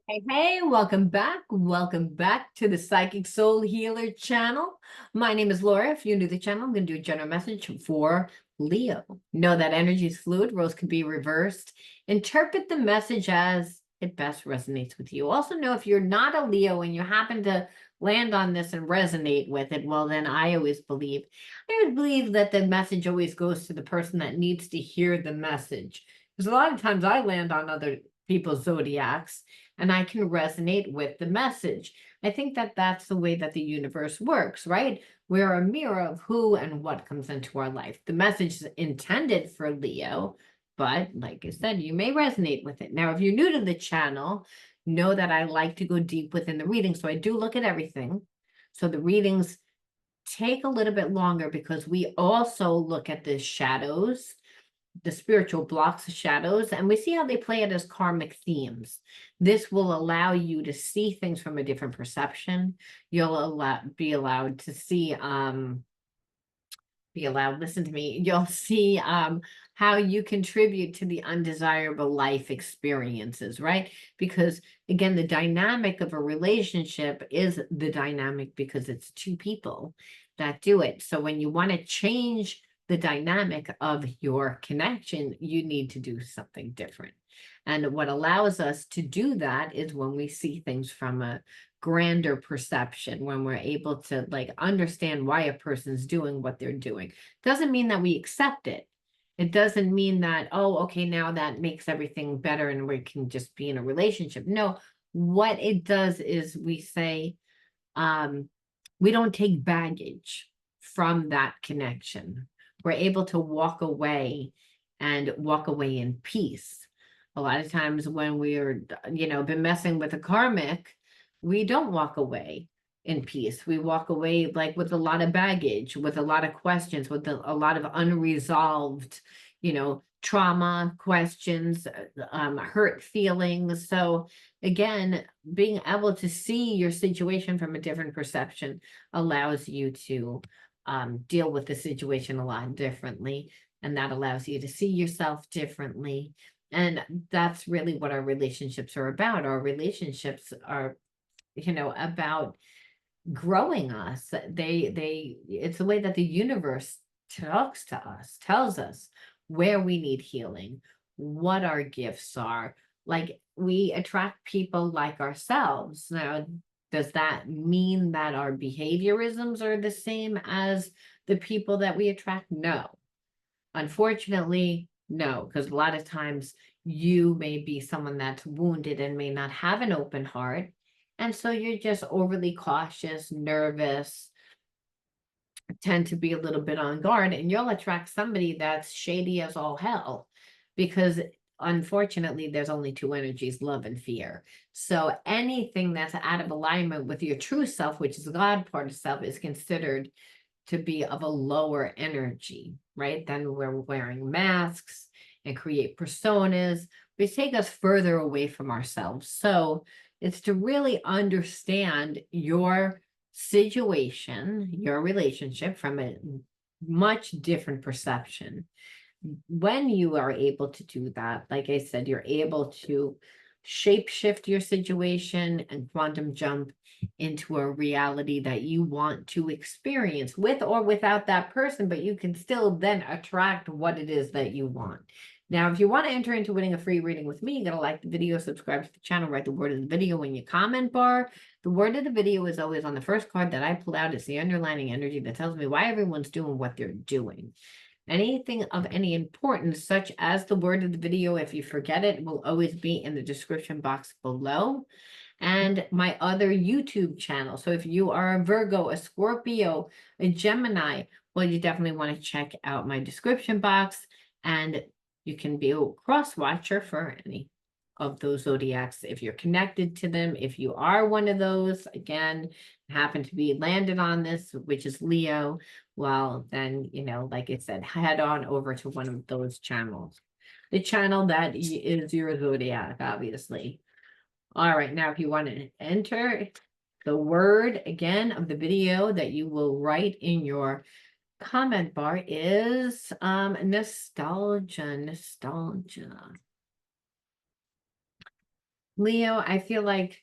Hey, hey, welcome back. Welcome back to the Psychic Soul Healer channel. My name is Laura. If you're new to the channel, I'm going to do a general message for Leo. Know that energy is fluid, roles can be reversed. Interpret the message as it best resonates with you. Also know if you're not a Leo and you happen to land on this and resonate with it, well, then I always believe that the message always goes to the person that needs to hear the message. Because a lot of times I land on other people's zodiacs and I can resonate with the message. I think that that's the way that the universe works, right? We're a mirror of who and what comes into our life. The message is intended for Leo, but like I said, you may resonate with it. Now, if you're new to the channel, know that I like to go deep within the reading. So I do look at everything. So the readings take a little bit longer because we also look at the shadows, the spiritual blocks of shadows, and we see how they play it as karmic themes. This will allow you to see things from a different perception. Be allowed to see listen to me, you'll see how you contribute to the undesirable life experiences, right? Because again, the dynamic of a relationship is the dynamic because it's two people that do it. So when you want to change the dynamic of your connection, you need to do something different. And what allows us to do that is when we see things from a grander perception, when we're able to like understand why a person's doing what they're doing. Doesn't mean that we accept it. It doesn't mean that, oh, okay, now that makes everything better and we can just be in a relationship. No, what it does is we say, um, we don't take baggage from that connection. We're able to walk away and walk away in peace. A lot of times when we're, been messing with a karmic, we don't walk away in peace. We walk away like with a lot of baggage, with a lot of questions, with a lot of unresolved, trauma questions, hurt feelings. So again, being able to see your situation from a different perception allows you to deal with the situation a lot differently. And that allows you to see yourself differently. And that's really what our relationships are about. Our relationships are, about growing us. It's the way that the universe talks to us, tells us where we need healing, what our gifts are. Like we attract people like ourselves. Now, does that mean that our behaviorisms are the same as the people that we attract? No. Unfortunately, no, because a lot of times you may be someone that's wounded and may not have an open heart. And so you're just overly cautious, nervous, tend to be a little bit on guard, and you'll attract somebody that's shady as all hell because unfortunately there's only two energies, love and fear. So anything that's out of alignment with your true self, which is the God part of self, is considered to be of a lower energy, right? Then we're wearing masks and create personas, which take us further away from ourselves. So it's to really understand your situation, your relationship from a much different perception. When you are able to do that, like I said, you're able to shape shift your situation and quantum jump into a reality that you want to experience with or without that person, but you can still then attract what it is that you want. Now, if you want to enter into winning a free reading with me, you gotta like the video, subscribe to the channel, write the word of the video in your comment bar. The word of the video is always on the first card that I pull out. It's the underlining energy that tells me why everyone's doing what they're doing. Anything of any importance, such as the word of the video, if you forget it, will always be in the description box below. And my other YouTube channel. So if you are a Virgo, a Scorpio, a Gemini, well, you definitely want to check out my description box, and you can be a cross watcher for any of those zodiacs if you're connected to them. If you are one of those, again, happen to be landed on this, which is Leo, well, then, like I said, head on over to one of those channels. The channel that is your zodiac, obviously. All right, now if you want to enter the word again of the video that you will write in your comment bar is nostalgia. Leo, I feel like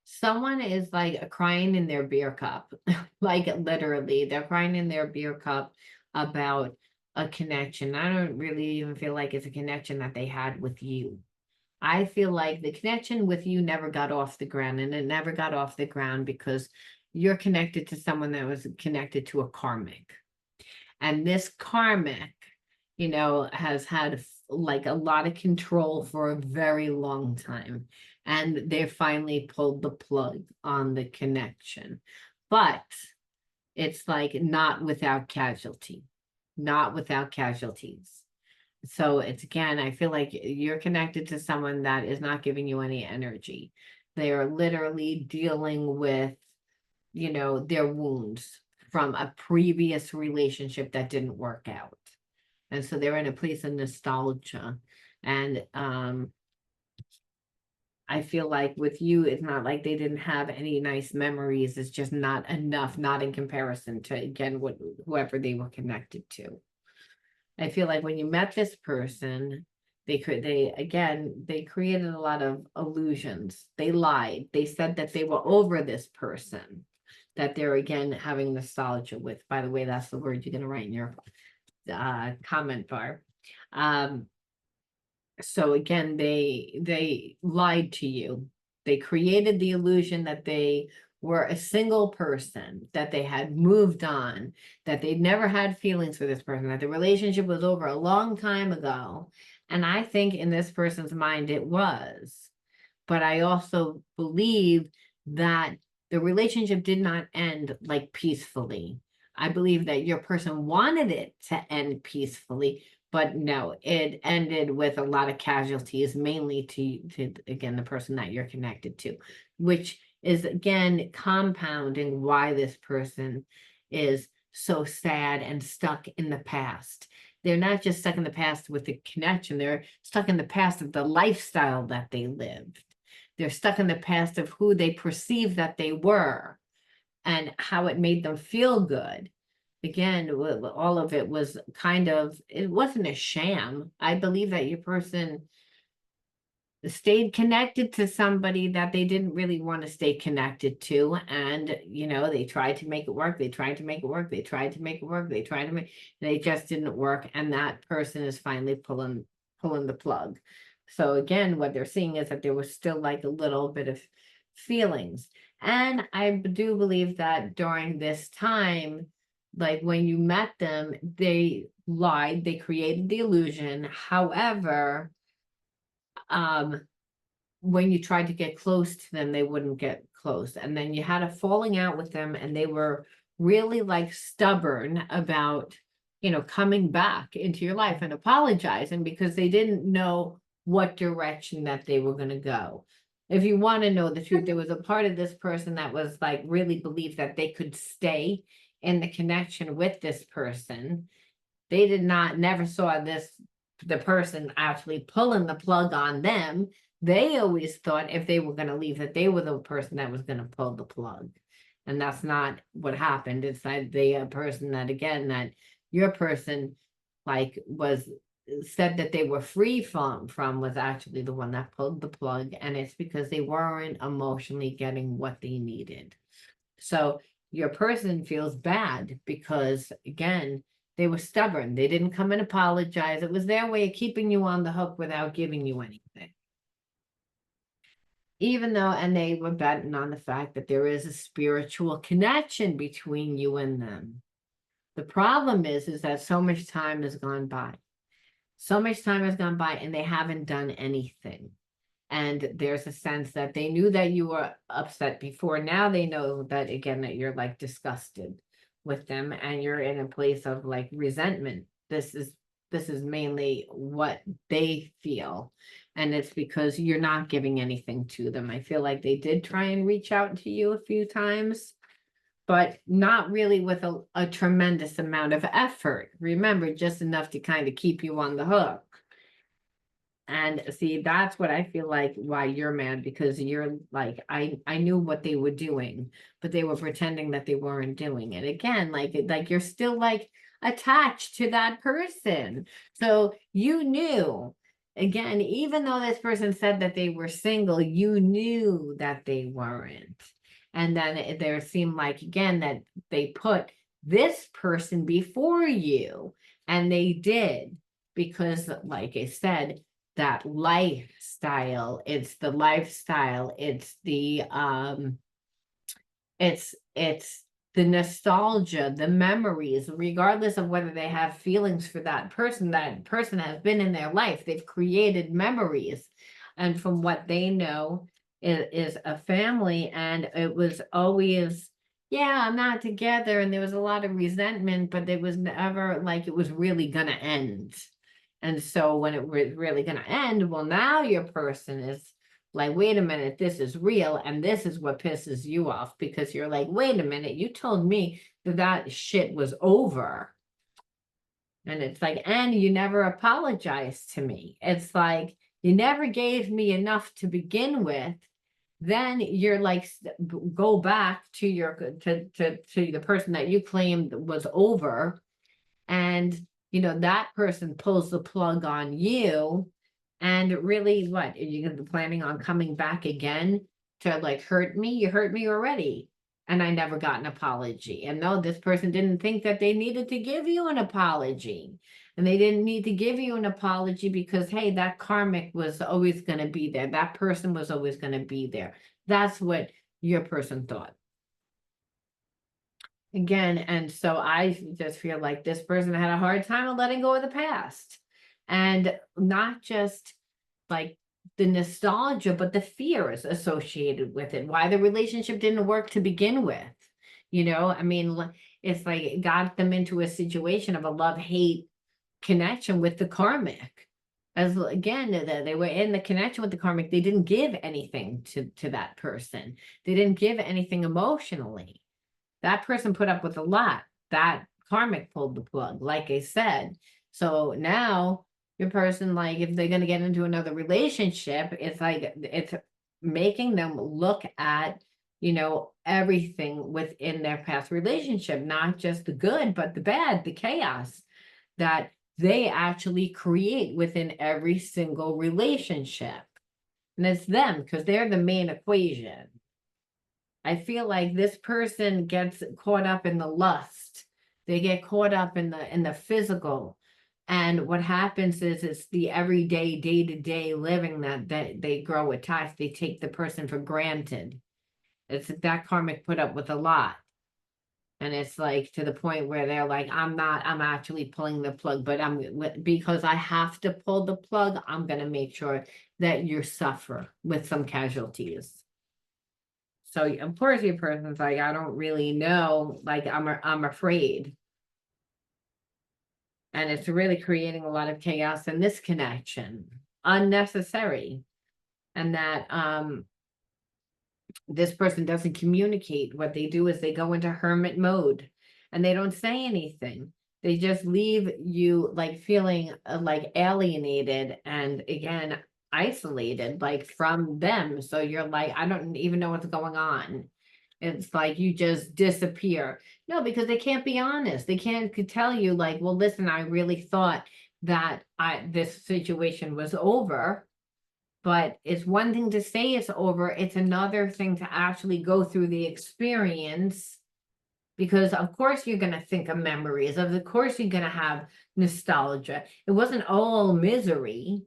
someone is like crying in their beer cup. Like literally, they're crying in their beer cup about a connection. I don't really even feel like it's a connection that they had with you. I feel like the connection with you never got off the ground, and it never got off the ground because you're connected to someone that was connected to a karmic. And this karmic, has had like a lot of control for a very long time. And they finally pulled the plug on the connection. But it's like not without casualty, not without casualties. So it's again, I feel like you're connected to someone that is not giving you any energy. They are literally dealing with, their wounds from a previous relationship that didn't work out. And so they're in a place of nostalgia. And I feel like with you, it's not like they didn't have any nice memories. It's just not enough, not in comparison to again what whoever they were connected to. I feel like when you met this person, they created a lot of illusions. They lied. They said that they were over this person, that they're again having nostalgia with. By the way, that's the word you're gonna write in your comment bar. Um, so again, they lied to you. They created the illusion that they were a single person, that they had moved on, that they'd never had feelings for this person, that the relationship was over a long time ago. And I think in this person's mind it was. But I also believe that the relationship did not end like peacefully. I believe that your person wanted it to end peacefully, but no, it ended with a lot of casualties, mainly to again the person that you're connected to, which is again compounding why this person is so sad and stuck in the past. They're not just stuck in the past with the connection, they're stuck in the past of the lifestyle that they lived. They're stuck in the past of who they perceive that they were and how it made them feel good. Again, all of it was it wasn't a sham. I believe that your person stayed connected to somebody that they didn't really want to stay connected to. And, they tried to make it work. They tried to make it work. They tried to make it work. They just didn't work. And that person is finally pulling the plug. So again, what they're seeing is that there was still like a little bit of feelings. And I do believe that during this time, like when you met them, they lied, they created the illusion. However, um, when you tried to get close to them, they wouldn't get close. And then you had a falling out with them, and they were really like stubborn about, coming back into your life and apologizing because they didn't know what direction that they were going to go. If you want to know the truth, there was a part of this person that was like really believed that they could stay in the connection with this person. They did not, never saw the person actually pulling the plug on them. They always thought if they were going to leave, that they were the person that was going to pull the plug. And that's not what happened. It's that the person that, again, that your person like was said that they were free from was actually the one that pulled the plug. And it's because they weren't emotionally getting what they needed. So your person feels bad because, again, they were stubborn. They didn't come and apologize. It was their way of keeping you on the hook without giving you anything. Even though, and they were betting on the fact that there is a spiritual connection between you and them. The problem is that so much time has gone by. So much time has gone by and they haven't done anything. And there's a sense that they knew that you were upset before. Now they know that, again, that you're like disgusted with them and you're in a place of like resentment. This is mainly what they feel. And it's because you're not giving anything to them. I feel like they did try and reach out to you a few times, but not really with a tremendous amount of effort. Remember, just enough to kind of keep you on the hook. And see, that's what I feel like why you're mad, because you're like, I knew what they were doing, but they were pretending that they weren't doing it. Again, like you're still like attached to that person. So you knew again, even though this person said that they were single, you knew that they weren't. And then there seemed like, again, that they put this person before you. And they did, because, like I said, that lifestyle, it's the lifestyle, it's the nostalgia, the memories, regardless of whether they have feelings for that person has been in their life. They've created memories. And from what they know, it is a family. And it was always, yeah, I'm not together. And there was a lot of resentment, but it was never like it was really going to end. And so when it was really going to end, well, now your person is like, wait a minute, this is real. And this is what pisses you off, because you're like, wait a minute, you told me that that shit was over. And it's like, and you never apologized to me. It's like, you never gave me enough to begin with. Then you're like, go back to to the person that you claimed was over. And, that person pulls the plug on you. And really, what, are you planning on coming back again to like hurt me? You hurt me already. And I never got an apology. And no, this person didn't think that they needed to give you an apology. And they didn't need to give you an apology because, hey, that karmic was always going to be there. That person was always going to be there. That's what your person thought. Again, and so I just feel like this person had a hard time of letting go of the past. And not just like the nostalgia, but the fears associated with it, why the relationship didn't work to begin with. I mean, it's like it got them into a situation of a love-hate connection with the karmic. As again, they were in the connection with the karmic, they didn't give anything to that person. They didn't give anything emotionally. That person put up with a lot. That karmic pulled the plug, like I said. So now your person, like, if they're going to get into another relationship, it's like it's making them look at, everything within their past relationship, not just the good, but the bad, the chaos that they actually create within every single relationship. And it's them, because they're the main equation. I feel like this person gets caught up in the lust. They get caught up in the physical. And what happens is it's the everyday, day-to-day living that they grow attached. They take the person for granted. It's that karmic put up with a lot. And it's like to the point where they're like, I'm actually pulling the plug, but because I have to pull the plug, I'm going to make sure that you suffer with some casualties. So of course your person's like, I don't really know, like I'm afraid. And it's really creating a lot of chaos in this connection, unnecessary. And that this person doesn't communicate. What they do is they go into hermit mode and they don't say anything. They just leave you like feeling like alienated and again isolated like from them. So you're like, I don't even know what's going on. It's like you just disappear. No, because they can't be honest. They can't could tell you like, well, listen, I really thought that this situation was over. But it's one thing to say it's over, it's another thing to actually go through the experience. Because of course you're going to think of memories, of course you're going to have nostalgia. It wasn't all misery.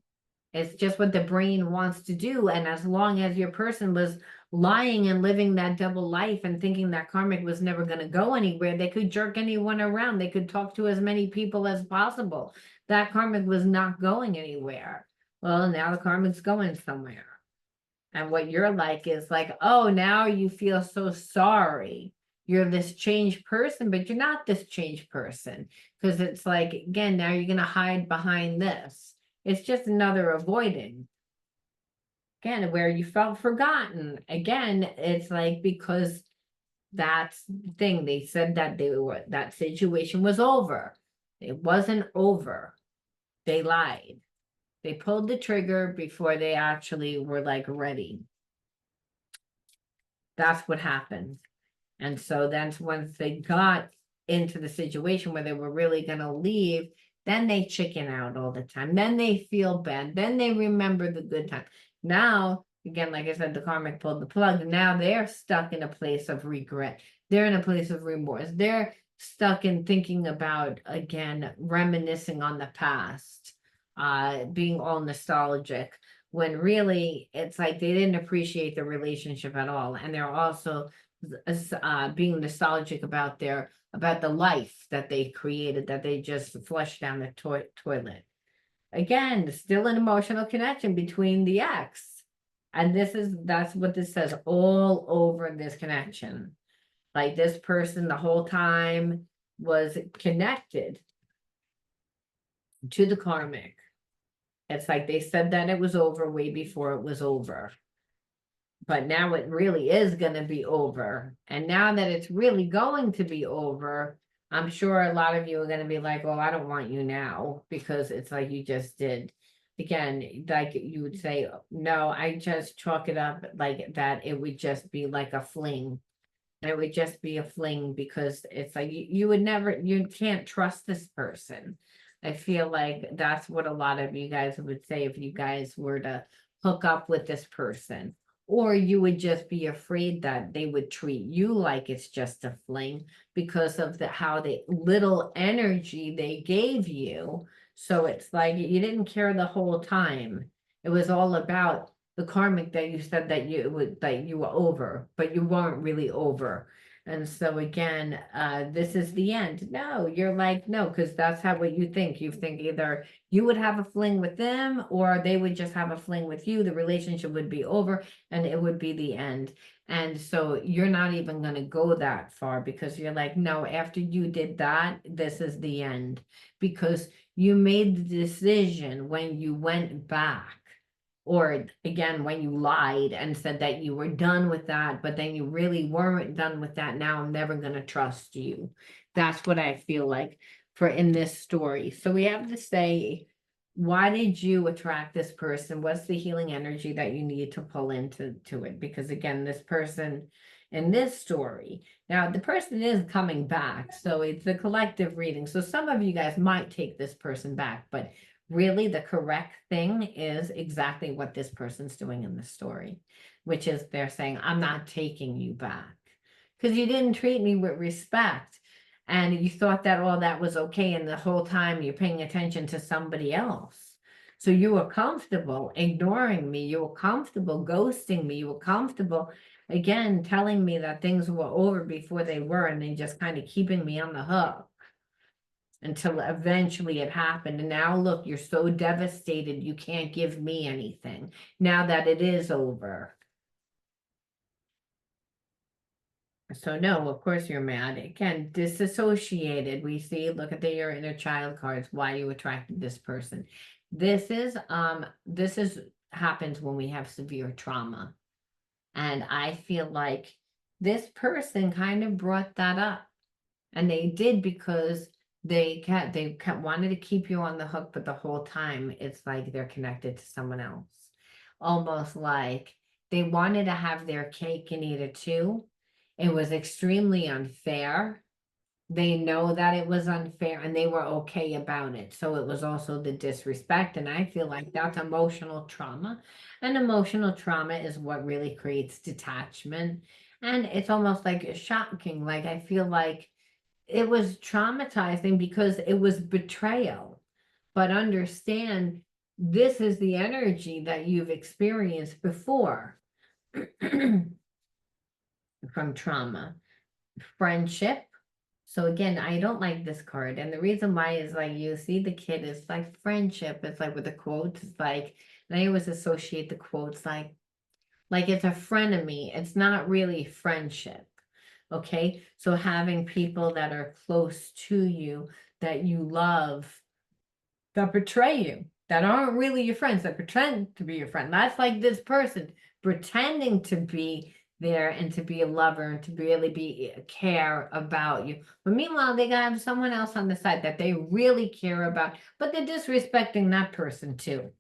It's just what the brain wants to do. And as long as your person was lying and living that double life and thinking that karmic was never going to go anywhere, they could jerk anyone around. They could talk to as many people as possible. That karmic was not going anywhere. Well, now the karmic's going somewhere. And what you're like is like, oh, now you feel so sorry. You're this changed person, but you're not this changed person. Because it's like, again, now you're going to hide behind this. It's just another avoiding. Again, where you felt forgotten. Again, it's like because that's the thing. They said that that situation was over. It wasn't over. They lied. They pulled the trigger before they actually were like ready. That's what happened. And so then once they got into the situation where they were really going to leave, Then they chicken out all the time. Then they feel bad. Then they remember the good time. Now, again, like I said, the karmic pulled the plug. Now they're stuck in a place of regret. They're in a place of remorse. They're stuck in thinking about, again, reminiscing on the past, being all nostalgic, when really it's like they didn't appreciate the relationship at all. And they're also being nostalgic about the life that they created, that they just flushed down the toilet. Again, still an emotional connection between the ex. And that's what this says all over this connection. Like this person the whole time was connected to the karmic. It's like they said that it was over way before it was over. But now it really is going to be over. And now that it's really going to be over, I'm sure a lot of you are going to be like, well, I don't want you now, because it's like you just did. Again, like you would say, no, I just chalk it up like that. It would just be like a fling. It would just be a fling, because it's like you would never, you can't trust this person. I feel like that's what a lot of you guys would say if you guys were to hook up with this person. Or you would just be afraid that they would treat you like it's just a fling because of how the little energy they gave you. So it's like you didn't care the whole time. It was all about the karmic that you said that you were over, but you weren't really over. And so again, this is the end. No, you're like, no, because that's what you think. You think either you would have a fling with them or they would just have a fling with you. The relationship would be over and it would be the end. And so you're not even going to go that far, because you're like, no, after you did that, this is the end. Because you made the decision when you went back. Or again, when you lied and said that you were done with that, but then you really weren't done with that. Now I'm never going to trust you. That's what I feel like for in this story. So we have to say, why did you attract this person? What's the healing energy that you need to pull into it? Because again, this person in this story, now the person is coming back. So it's a collective reading. So some of you guys might take this person back, but really the correct thing is exactly what this person's doing in the story, which is they're saying, I'm not taking you back because you didn't treat me with respect. And you thought that all that was okay. And the whole time you're paying attention to somebody else. So you were comfortable ignoring me. You were comfortable ghosting me. You were comfortable, again, telling me that things were over before they were, and then just kind of keeping me on the hook until eventually it happened. And now look, you're so devastated, you can't give me anything now that it is over. So no, of course you're mad. Again, disassociated. We see, look at your inner child cards, why you attracted this person. This is happens when we have severe trauma. And I feel like this person kind of brought that up. And they did because they wanted to keep you on the hook, but the whole time it's like they're connected to someone else. Almost like they wanted to have their cake and eat it too. It was extremely unfair. They know that it was unfair and they were okay about it. So it was also the disrespect. And I feel like that's emotional trauma. And emotional trauma is what really creates detachment. And it's almost like shocking. Like I feel like it was traumatizing because it was betrayal. But understand, this is the energy that you've experienced before from trauma. Friendship. So again, I don't like this card. And the reason why is like you see the kid is like friendship. It's like with the quotes, it's like, and I always associate the quotes like it's a frenemy. It's not really friendship. Okay, so having people that are close to you, that you love, that betray you, that aren't really your friends, that pretend to be your friend. That's like this person pretending to be there and to be a lover and to really be care about you. But meanwhile, they got someone else on the side that they really care about, but they're disrespecting that person too.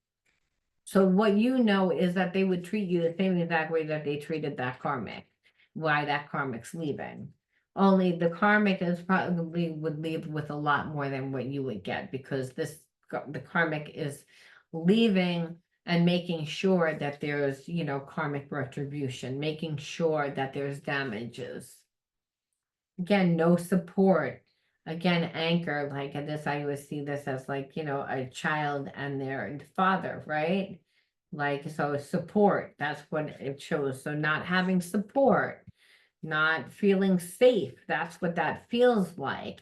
So what you know is that they would treat you the same exact way that they treated that karmic. Why that karmic's leaving. only the karmic is probably would leave with a lot more than what you would get, because the karmic is leaving and making sure that there's, karmic retribution, making sure that there's damages. Again, no support. Again, anchor, like this, I always see this as like, a child and their father, right? Like, so support, that's what it shows. So not having support, not feeling safe, that's what that feels like.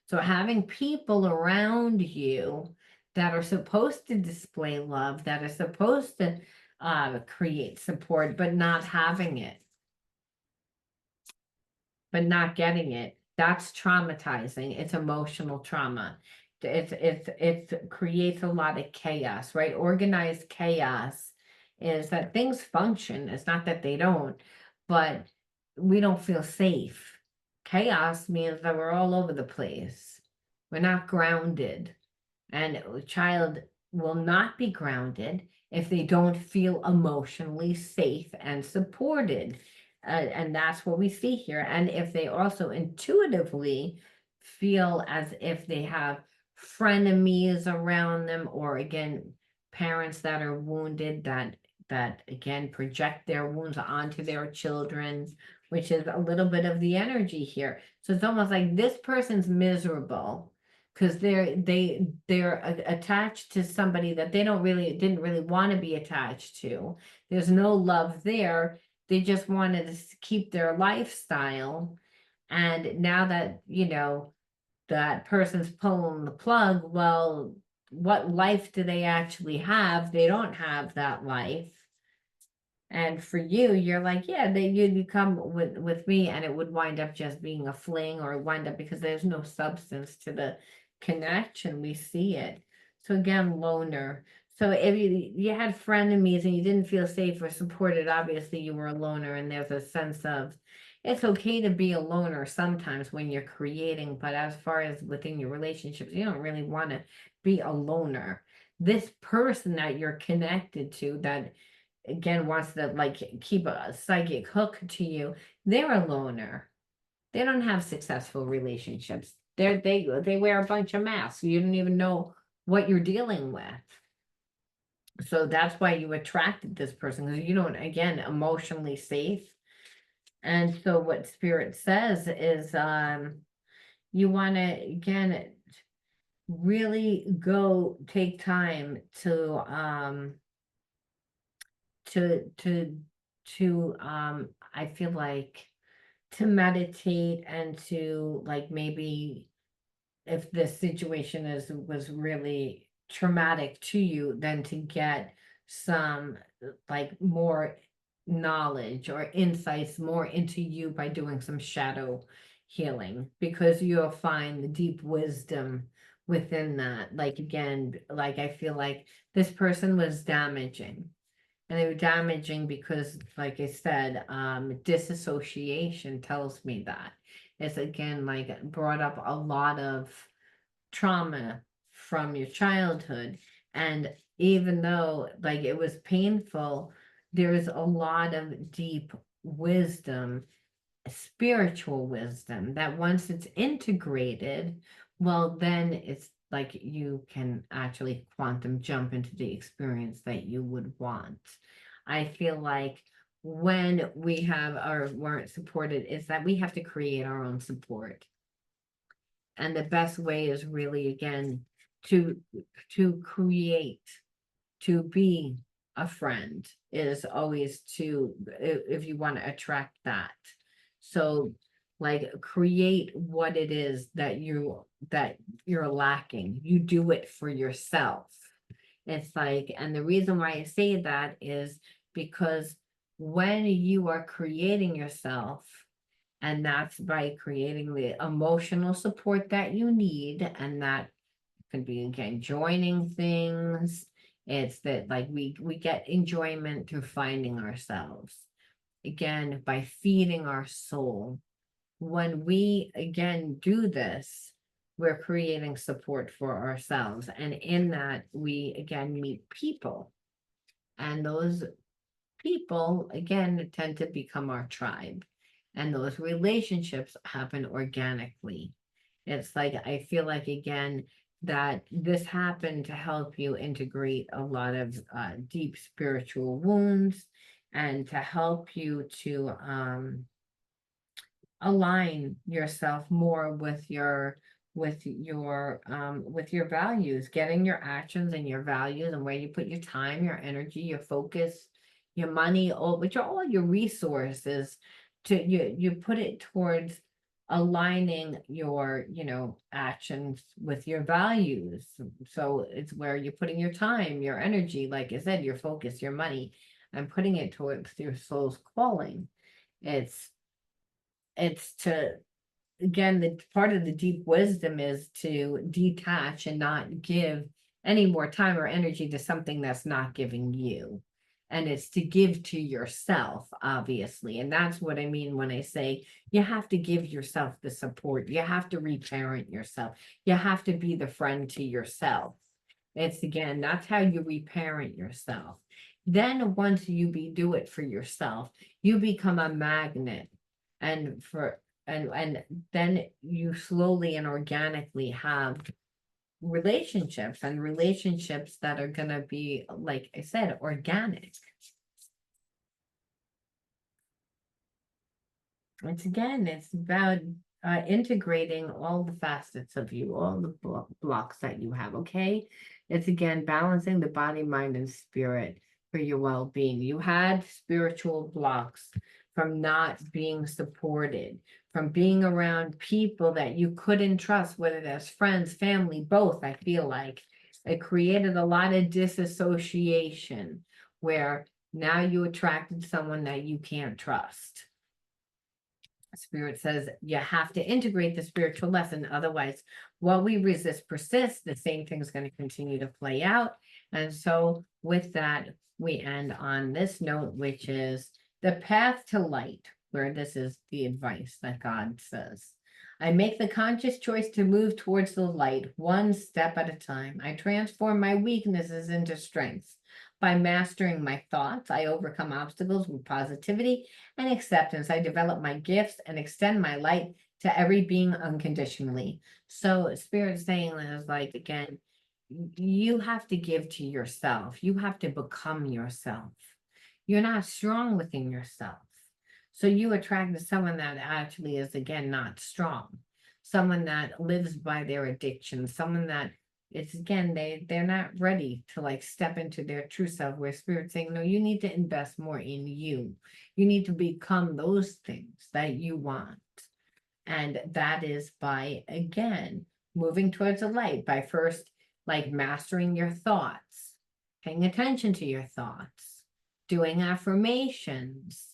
So having people around you that are supposed to display love, that are supposed to create support, but not having it, but not getting it, that's traumatizing. It's emotional trauma. It creates a lot of chaos, right? Organized chaos is that things function. It's not that they don't, but we don't feel safe. Chaos means that we're all over the place. We're not grounded. And a child will not be grounded if they don't feel emotionally safe and supported. And that's what we see here. And if they also intuitively feel as if they have frenemies around them, or again, parents that are wounded, that again project their wounds onto their children, which is a little bit of the energy here. So it's almost like this person's miserable because they're attached to somebody that they didn't really want to be attached to. There's no love there. They just wanted to keep their lifestyle. And now that, that person's pulling the plug, well, what life do they actually have? They don't have that life. And for you, you're like, yeah, you'd come with me, and it would wind up just being a fling, or wind up because there's no substance to the connection. We see it. So again, loner. So if you had frenemies and you didn't feel safe or supported, obviously you were a loner, and there's a sense of it's okay to be a loner sometimes when you're creating, but as far as within your relationships, you don't really want to be a loner. This person that you're connected to, that again wants to like keep a psychic hook to you, they're a loner. They don't have successful relationships. They wear a bunch of masks. You don't even know what you're dealing with. So that's why you attracted this person, because you don't, again, emotionally safe. And so what spirit says is you want to again really go take time to I feel like to meditate, and to like maybe if this situation was really traumatic to you, then to get some like more knowledge or insights more into you by doing some shadow healing, because you'll find the deep wisdom within that. Like again, like I feel like this person was damaging, and they were damaging because, like I said, disassociation tells me that. It's again like brought up a lot of trauma from your childhood. And even though like it was painful, there is a lot of deep wisdom, spiritual wisdom, that once it's integrated, well, then it's like you can actually quantum jump into the experience that you would want. I feel like when we have or weren't supported, is that we have to create our own support. And the best way is really, again, to create, to be a friend, is always to, if you want to attract that. So like create what it is that you're lacking. You do it for yourself. It's like, and the reason why I say that is because when you are creating yourself, and that's by creating the emotional support that you need, and that could be again joining things. It's that like we get enjoyment through finding ourselves. Again, by feeding our soul. When we again do this, we're creating support for ourselves. And in that, we again meet people. And those people again tend to become our tribe. and those relationships happen organically. It's like, I feel like, again, that this happened to help you integrate a lot of deep spiritual wounds, and to help you to align yourself more with your values, getting your actions and your values, and where you put your time, your energy, your focus, your money, all which are all your resources, to you put it towards aligning your, actions with your values. So it's where you're putting your time, your energy, like I said, your focus, your money, and putting it towards your soul's calling. It's it's to, again, the part of the deep wisdom is to detach and not give any more time or energy to something that's not giving you. And it's to give to yourself, obviously. And that's what I mean when I say you have to give yourself the support. You have to reparent yourself. You have to be the friend to yourself. It's, again, that's how you reparent yourself. Then once do it for yourself, you become a magnet. And then you slowly and organically have relationships that are going to be, like I said, organic. It's about integrating all the facets of you, all the blocks that you have. Okay, it's, again, balancing the body, mind, and spirit for your well-being. You had spiritual blocks from not being supported, from being around people that you couldn't trust, whether that's friends, family, both. I feel like it created a lot of disassociation, where now you attracted someone that you can't trust. Spirit says you have to integrate the spiritual lesson. Otherwise, what we resist persists. The same thing is going to continue to play out. And so, with that, we end on this note, which is the path to light, where this is the advice that God says. I make the conscious choice to move towards the light, one step at a time. I transform my weaknesses into strengths. By mastering my thoughts, I overcome obstacles with positivity and acceptance. I develop my gifts and extend my light to every being unconditionally. So Spirit saying is, like, again, you have to give to yourself. You have to become yourself. You're not strong within yourself. So you attract someone that actually is, again, not strong. Someone that lives by their addiction, someone that, it's, again, they're not ready to, like, step into their true self, where Spirit's saying, no, you need to invest more in you. You need to become those things that you want. And that is by, again, moving towards the light, by first, like, mastering your thoughts, paying attention to your thoughts, doing affirmations,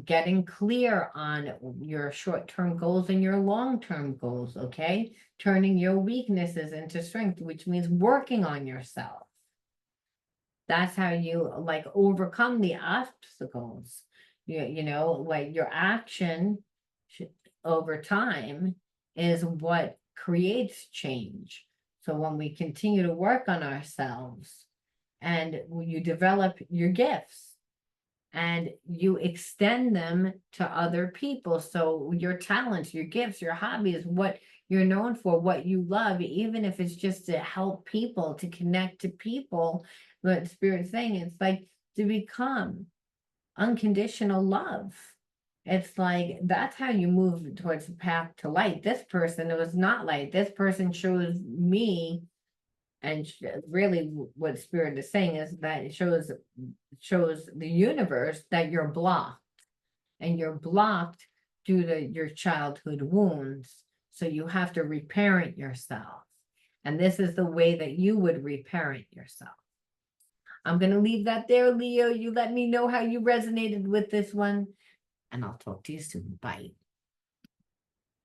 getting clear on your short-term goals and your long-term goals, okay? Turning your weaknesses into strength, which means working on yourself. That's how you, like, overcome the obstacles. Like, your action over time is what creates change. So when we continue to work on ourselves, and you develop your gifts, and you extend them to other people. So your talents, your gifts, your hobbies, what you're known for, what you love, even if it's just to help people, to connect to people, what Spirit's saying, it's like to become unconditional love. It's like, that's how you move towards the path to light. This person, it was not light. This person shows me, and really what Spirit is saying is that it shows the universe that you're blocked, and you're blocked due to your childhood wounds. So you have to reparent yourself. And this is the way that you would reparent yourself. I'm going to leave that there, Leo. You let me know how you resonated with this one, and I'll talk to you soon. Bye.